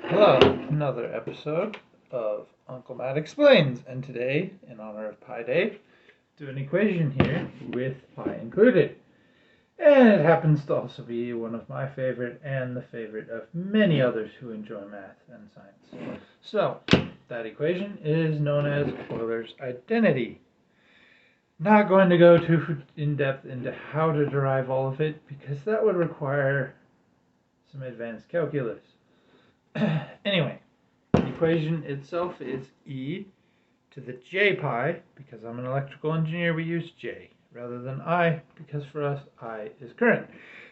Hello, another episode of Uncle Matt Explains, and today, in honor of Pi Day, do an equation here with pi included. And it happens to also be one of my favorite and the favorite of many others who enjoy math and science. So, that equation is known as Euler's identity. Not going to go too in depth into how to derive all of it because that would require some advanced calculus. Anyway, the equation itself is e to the j pi. Because I'm an electrical engineer, we use j rather than I, because for us I is current.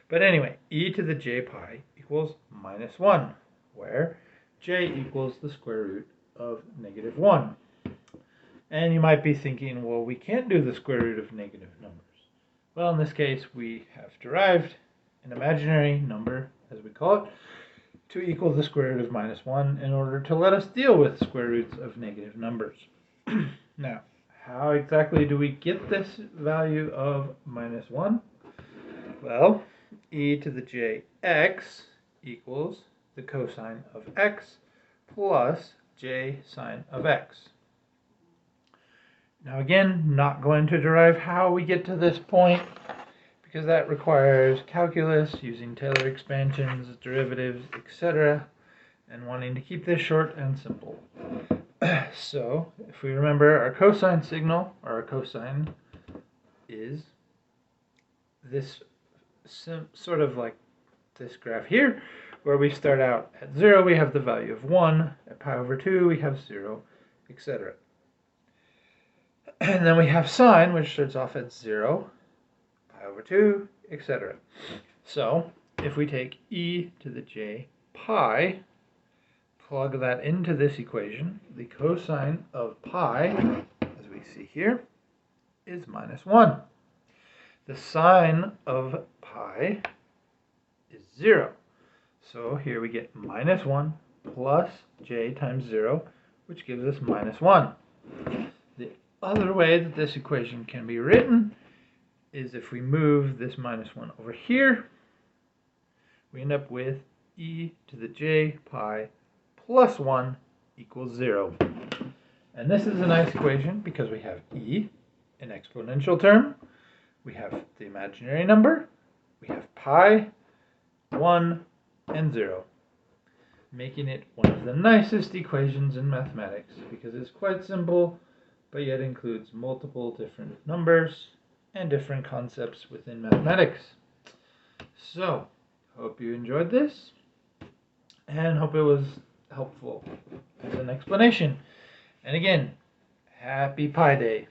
But anyway, e to the j pi equals minus 1, where j equals the square root of negative 1. And you might be thinking, well, we can't do the square root of negative numbers. Well, in this case, we have derived an imaginary number, as we call it, to equal the square root of minus 1 in order to let us deal with square roots of negative numbers. Now, how exactly do we get this value of minus 1? Well, e to the jx equals the cosine of x plus j sine of x. Now again, not going to derive how we get to this point, because that requires calculus, using Taylor expansions, derivatives, etc., and wanting to keep this short and simple. So, if we remember our cosine signal, or our cosine, is this sort of like this graph here, where we start out at 0, we have the value of 1, at pi over 2, we have 0, etc. And then we have sine, which starts off at 0, over 2, etc. So, if we take e to the j pi, plug that into this equation, the cosine of pi, as we see here, is minus 1. The sine of pi is 0. So here we get minus 1 plus j times 0, which gives us minus 1. The other way that this equation can be written is if we move this minus 1 over here, we end up with e to the j pi plus 1 equals 0. And this is a nice equation because we have e, an exponential term, we have the imaginary number, we have pi, 1, and 0, making it one of the nicest equations in mathematics because it's quite simple, but yet includes multiple different numbers and different concepts within mathematics. So, hope you enjoyed this, and hope it was helpful as an explanation. And again, happy Pi Day.